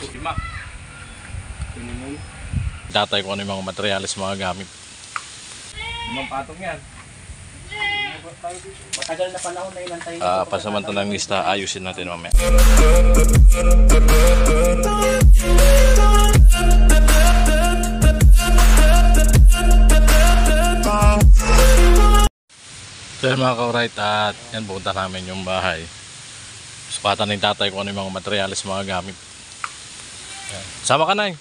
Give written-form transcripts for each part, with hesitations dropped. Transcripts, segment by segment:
Lima. Tatay ko ano yung mga materyales mga gamit. Limang patong yan. Matagal na panahon na inantay. Pasamantalang lista, ayusin natin mamaya. So yan mga ka-right, at yan pupunta namin yung bahay. Sukatan ng tatay ko ano yung mga materyales mga gamit. Yan. Sama ka na eh.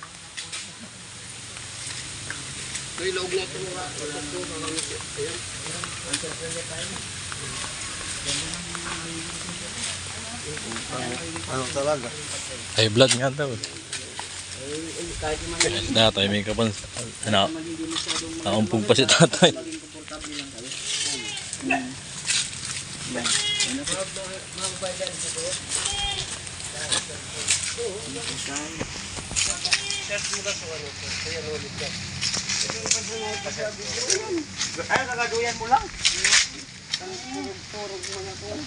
May loob na ito mga ano talaga? Ay blood nga daw eh. Tatay may kapan. Naumpong pa si tatay. Ay, nagaduyan mo lang.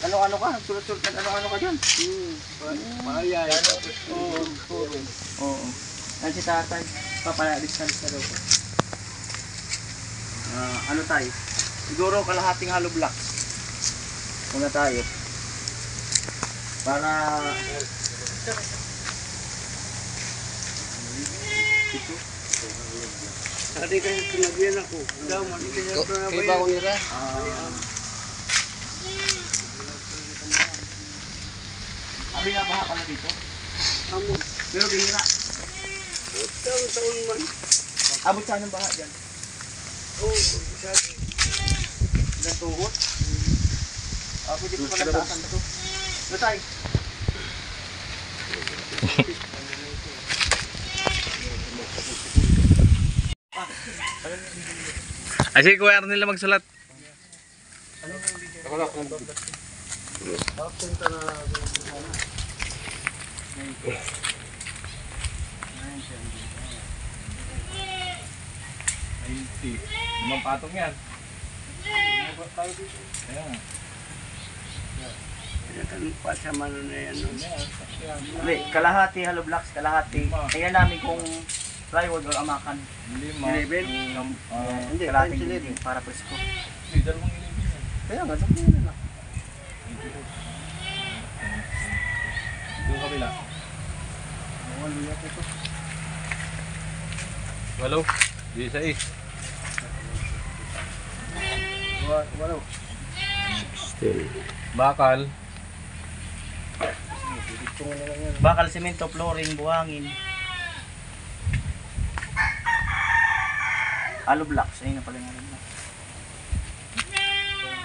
Ano-ano ka? Sulat-sulat ka, ano-ano ka dyan? Mayay. Oo. Yan si tatay. Papalis-alis na daw ko. Ano tayo? Siguro kalahating hollow block. Muna tayo. Para... Tadi kayo pinagyan ako. Daman, hindi kayo pinagyan. Kaya ba ako nila? Abi na baha ka na dito? Amo. Pero bihira. Taon man. Abot saan ang baha dyan? Oo, sabi. Ilang tuhot? Pwede ko pala taasan na ito. Ano tayo? Ay sige kuya nila magsulat. Ako lang. Limang patong yan. Ayan. Tanpa sa mano na yan. Hindi, kalahati hollow blocks, kalahati. Kaya namin kung plywood or amakan. Lima. Hindi, kalahating living para presko. Dalawang ilibin yan. Kaya nga, sabihin na lang. Doon kabila. Walo. 16. Walo. Bakal. Bakal, semento, flooring, buhangin. Hollow blocks, ayun na pala yung hollow blocks.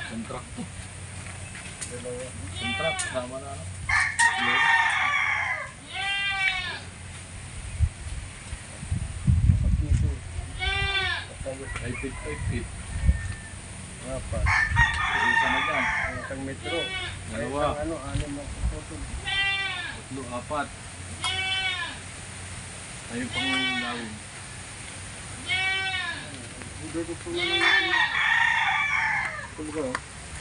Kontrak to. Kontrak. Sama na. Ay fit. Apa? Isa na dyan. Ang metro. Dalawa. Ano mo photo. 3, 4. Ayun pang lawin. Dito po na lang.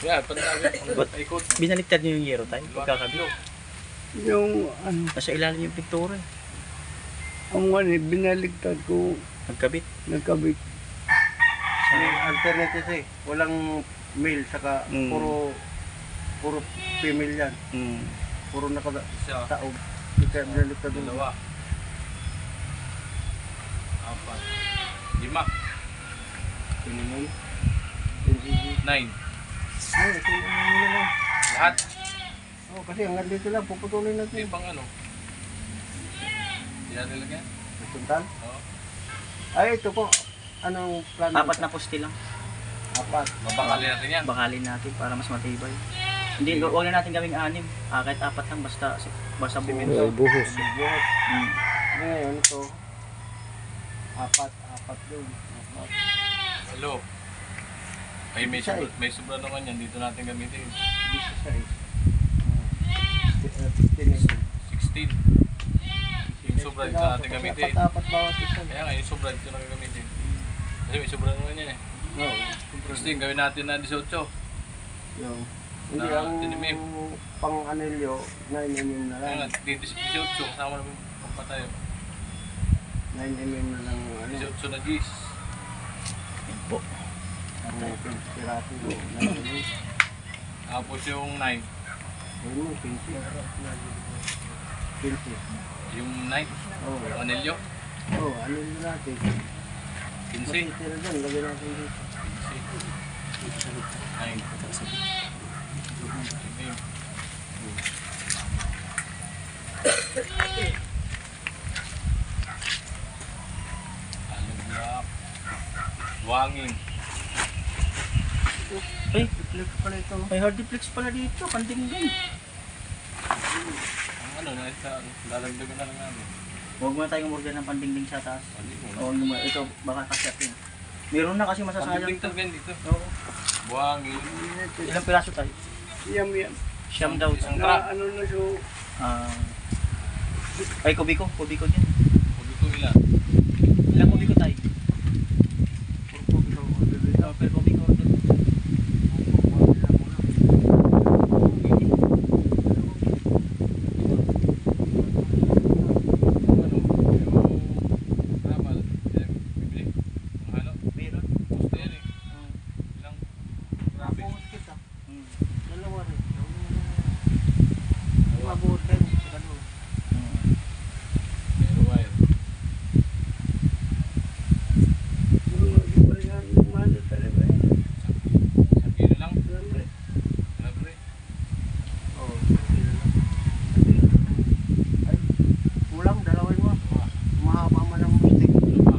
Yeah, pandami. Ikot. Binaliktad niyo yung yero tayo, pagkakabilo. Yung ano, Nasa ilalim yung pintura. ang wani, binaligtad ko, Nagkabit. nagkabit. May alternative eh. Walang male, saka puro female yan. Puro Isa. nakataog. Kaya binaligtad doon. 2. 4. 5. 9. Ay, ito yung ano lang. Lahat. Oh, kasi hanggang dito lang, puputulin Hindi natin. pang ano. Hindi natin lagyan. Nasuntan? Oo. Ay, ito po. Anong plano? 4 na poste lang. 4. Babakalin natin yan. Bakalin natin para mas matibay. Hindi, huwag na natin gawing 6. Kahit 4 lang, basta buo. Buhos. Mm. Ngayon, ito. 4 doon. 4. Hello. Ay, may sobra naman yan. Dito natin gamitin. Dito sa is. 16. Yung sobra dito natin gamitin. 4 bawat isa. Kaya nga, yung sobra dito natin gamitin. Kasi may sobra naman yan eh. Oo. Gusto yung gawin natin na 18. Yung. Hindi, Na ang tinimim. pang-anilyo, 9mm na Kaya nga, lang. dito 18. Kasama naman pa tayo. 9mm na lang ano. So na gis. Yan po. Ang piraso mo. 9mm. Tapos yung 9. Ano mo, 20. 20. Yung 9. Oo. Yung anilyo. Oo, ano yun natin? 15. Matitira dyan, lagyan natin dito. 9. Alublak. Buhangin. Ay, Flex pala ito. may hardiplex pala dito. Pandingding. Ang ano na isa, lalagdagan na lang namin. Huwag muna tayong umorder ng pandingding sa taas. Hindi mo. Oo, naman. Ito, baka kasyat yun. Meron na kasi masasayang. Pagdating talaga dito. Oo. Buhangin. Ilang piraso tayo? Yam yan. Siyam daw. Isang truck. Na ano na so. Ah. Ay, kubiko. Kubiko din. Huwag ito ilan. Ilang kubiko tayo? Purpo ito. Oh, per kubiko. Ano? Yung ramal. Bibili. Ang halo. Meron. Gusto yan eh. Ilang grabe. Dalawa rin. Mabuot kayo. Pero wire. Isang kilo lang. Grabe. Kulang, dalawin mo. Mahaba man ang stick. Ano pa?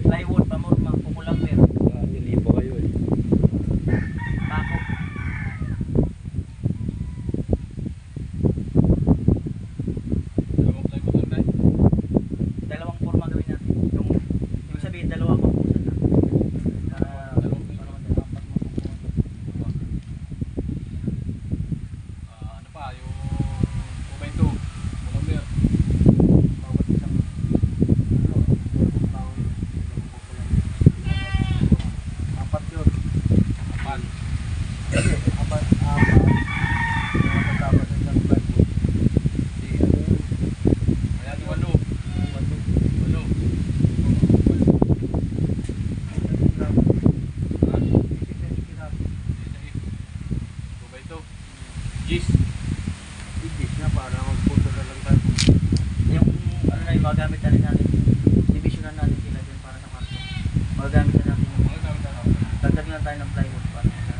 Plywood, pamorma, kukulang per. Nilipo kayo eh. Bako. Dalawang plywood lang tayo. Dalawang forma gawin natin. Yung, ibig sabihin, dalawang mapusan na. Dalawang plywood. apat mapupuan. Ano pa? Yung 2x2. Walang beer. Bawat isang Apat yun. Apat. Apat. Matatapos ang isang bag. Ayan, 8. 8. Gis. Ibis na para magpunta na lang tayo. yung ano na yung magagamit na rin natin. Divisionan natin sila dyan para sa market. Magagamit na natin yung Mga gamit na ako. dagdagan lang tayo ng plywood para sa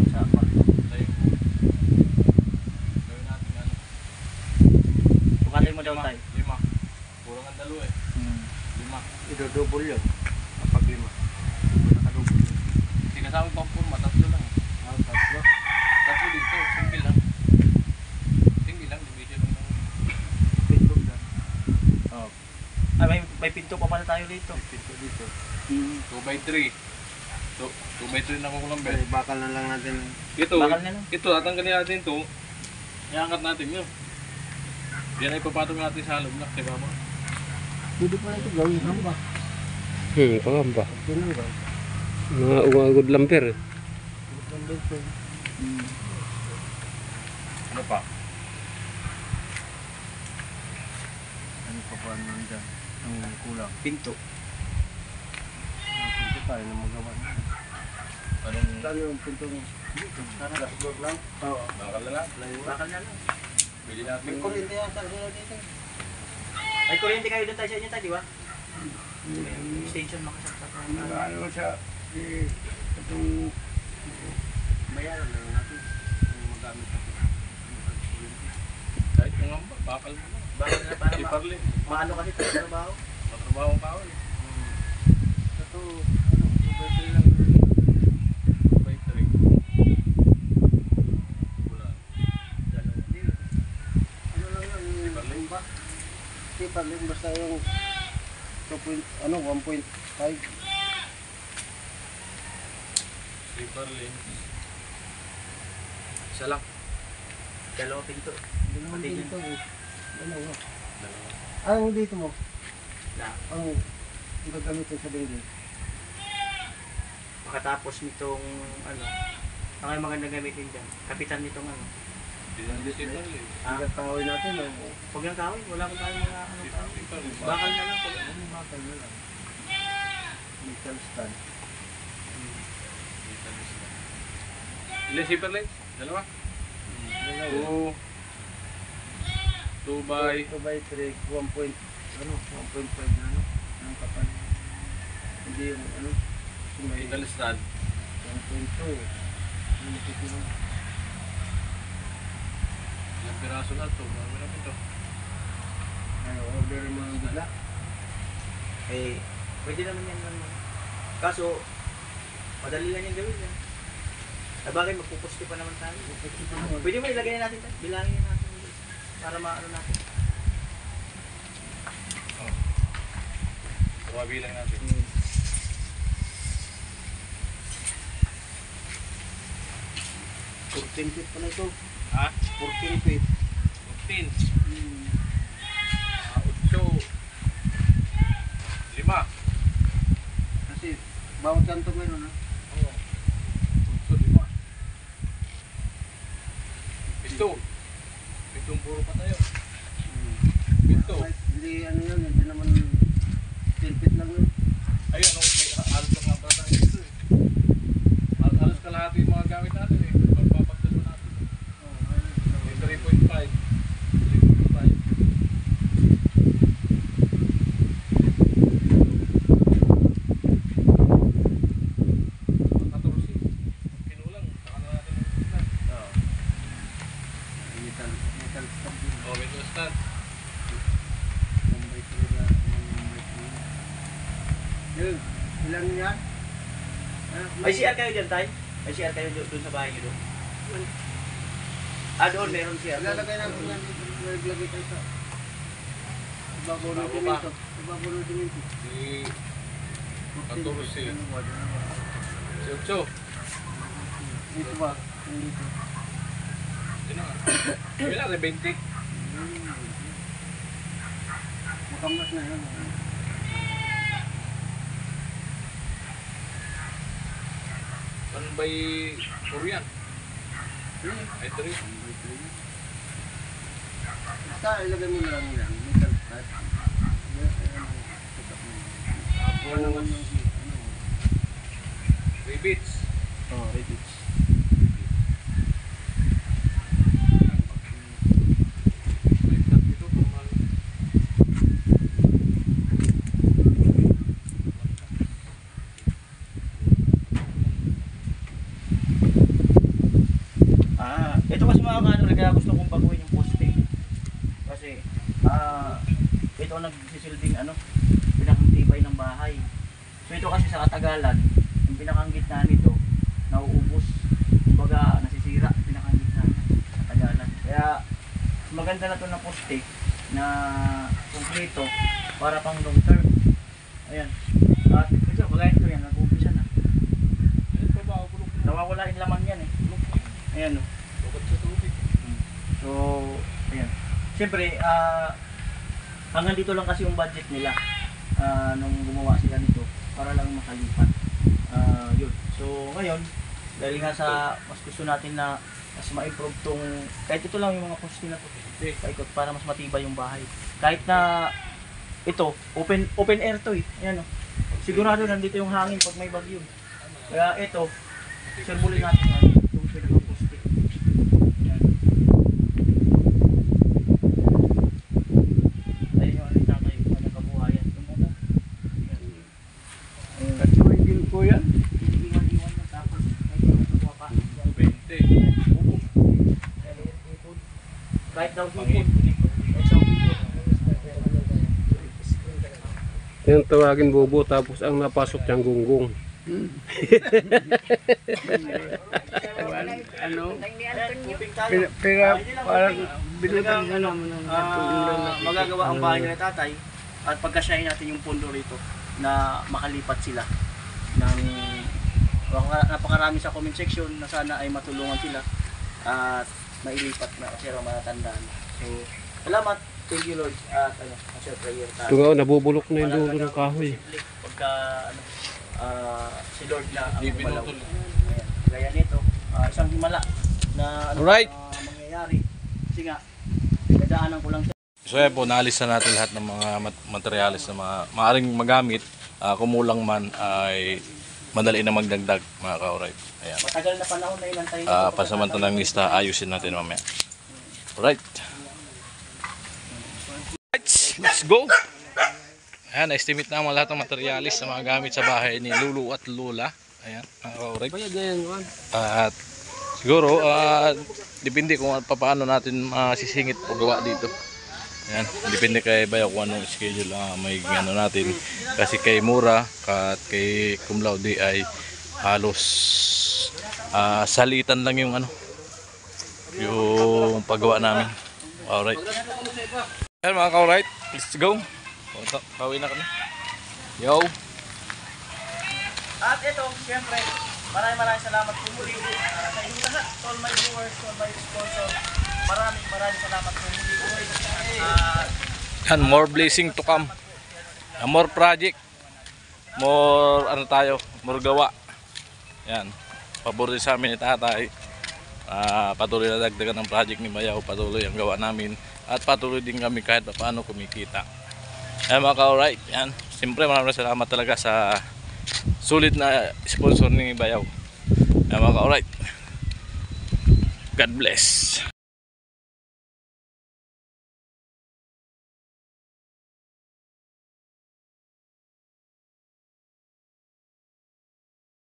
sa market. Tayo. Gawin natin ano. Pukatay mo daw tayo. 5. Kurang ang dalo eh. 5. Idodouble yun. Kapag 5. Nakadouble. Hindi kasama pang forma. 3 lang. Tatlo. 3 dito. Single lang. Single lang. Division lang. Pindog na. Oh. Ay, may pinto pa pala tayo dito. Pito dito. 2x3. 2x3 na kukulang Pero bed. bakal na lang natin. Ito. Bakal na lang. Ito. Tatanggalin natin ito. Iangat natin yun. Yan ay papatong natin sa halog na. Diba ba? Pwede pa ito gawin. Ano ba? Pangamba. Ganun ba? Mga ugod lamper eh. Ano pa? Ano pa pa nandyan? Ang kulang. Pinto. Pinto tayo na magawa. Anong Saan yung pinto mo? Sana dashboard lang? Oo. bakal na lang? Bakal na lang. Bili natin. May kuryente yata dito. May kuryente kayo doon tayo sa inyo tayo, di ba? May station makasaksak na. Ano siya? Itong bayaran lang natin. Ang magamit natin. Kahit kung ang bakal mo lang. Bakal na para Iparli. maano kasi tayo sa trabaho. Matrabaho ang tao eh. Ito, ano, ubay lang. 2x3. Wala. Ano lang yun? Iparli. Ba? Iparli, basta yung 1.5. Sleeper lane. Isa lang. Dalawa pinto. Dalawang Pati dito eh. Dalawa. Dalawa. Ang dito mo? Na. Ang gagamitin sa dingding. Makatapos nitong ano, ang magandang gamitin dyan. Kapitan nitong ano, Ang tawin natin, no? Pag ng kahoy, wala kang tayo mga ano kahoy. Bakal na lang. Bakal na lang. Metal stand. Ilan zipper lights? Dalawa? Dalawa. 2 by 2 by 3, 1.5 na ano? Ang kapal. Hindi yung ano? May metal stand. 1.2. Ano ito lang? Ilang piraso na to? Marami na ito. Ano, order mo ng bigla? Eh, pwede naman yan lang. Kaso, madali lang yung gawin yan. Ay bagay, magpupusti pa naman tayo. Pwede mo ilagay natin tayo. Bilangin natin. Para maano natin. Kabilang natin. 14 feet pa na ito. Ha? 14 feet. 15. 8. 5. Kasi, bawat kanto meron ha. Oo. 8, 5. 7. 7 puro pa tayo. Pinto. Hindi ano yan, hindi naman 10 feet lang yun. Ayun, may halos lang nga pala tayo dito eh. Halos kalahati yung mga gamit natin eh. Pagpapagdalo natin. May 3.5. 3.5. Kinulang. Saka na natin yung stand. Metal stand yun. Oh, may two stand. 1 by 3 na. 1 by 3. Yun, ilan yan? May CR kayo dyan, Tay? May CR kayo doon sa bahay nyo doon? Ah, doon meron CR. Ilalagay natin yan dito. Ilalagay tayo sa ibabaw ng Bago pa. dimento. Ibabaw ng dimento. Si 14. Ano ba? Si 8. Dito ba? Yung dito. Yun na nga. Wala rin 20. Makamas na yan. 1 by 4 yan. Ay 3. Basta ilagay mo na lang yan. Metal stud. Tapos naman yung ano. Rivets. Oh, rivets. May cut dito. Normal. Ito kasi mga ano, kaya gusto kong baguhin yung poste. Kasi, ito ang nagsisilbing ano, pinakang tibay ng bahay. So ito kasi sa katagalan, yung pinakang gitna nito, nauubos. Kumbaga, nasisira yung pinakang gitna niya sa katagalan. Kaya, maganda na ito na poste na kompleto para pang long term. Ayan. At ito, kagaya ito yan, nag-umpisa na. Ito ba? Bulok na. Nawawala yung laman yan eh. Ayan o. Bukod sa tubig. So, ayan. Siyempre, hanggang dito lang kasi yung budget nila nung gumawa sila nito para lang makalipat. Yun. So, ngayon, dahil nga sa mas gusto natin na mas ma-improve tong, kahit ito lang yung mga poste na to, paikot para mas matibay yung bahay. Kahit na ito, open air to eh. Ayan o. Sigurado nandito yung hangin pag may bagyo. Kaya ito, sirbulin natin yan. Yung pinaka-poste. Ayan. Ayun yung alita kayo, ano kabuhayan. Yung ano. Ayan. Kasi may din ko yan. Iwan-iwan yung tapos. Ayun, nakuha pa. 20. Bubo. Kahit daw hipon. Kahit daw hipon. Yung tawagin bubo tapos ang napasok niyang gunggong. Ano? Uping tayo. Pero Hindi lang parang uping. binutan Talagang, ka naman ng magagawa ang bahay nila tatay at pagkasyahin natin yung pondo rito na makalipat sila ng napakarami sa comment section na sana ay matulungan sila at mailipat na kasi matatandaan. So, salamat. Thank you Lord at ano, kasi prayer tayo. Ito nga, nabubulok na yung dulo ng kahoy. Pagka ano, si Lord na ang Di gumalaw. pinutol. Ayan, gaya nito, isang himala na ano, Alright. mangyayari Kasi nga, dadaanan ko lang siya. So yan po, naalis na natin lahat ng mga materialis na maaaring magamit. Kumulang man ay madali na magdagdag mga ka-alright. Ayan. Matagal na panahon na inantayin Pasamantalang lista, ayusin natin mamaya. Alright. Let's go! Ayan, estimate na lahat ng materialis na mga gamit sa bahay ni Lulu at Lola. Ayan, mga ka-alright. At siguro, depende kung paano natin masisingit o gawa dito. Ayan, depende kay Bayaw kung anong schedule may ano natin. Kasi kay Mura at kay Cum Laude ay halos salitan lang yung ano, yung paggawa namin. Alright. Ayan mga ka-alright, let's go. Pauwi na kami. Yo! At ito, siyempre, maraming salamat po muli sa inyong lahat, to all my viewers, to all my sponsors. Maraming salamat po muli. And more blessing to come. More project. More ano tayo, more gawa. Yan. Pabor sa amin ni Tatay. Patuloy na dagdagan ng project ni Bayaw, patuloy ang gawa namin at patuloy din kami kahit paano kumikita. Ayan mga ka-alright, yan. Siyempre maraming salamat talaga sa sulit na sponsor ni Bayaw. Ayan mga ka-alright. God bless.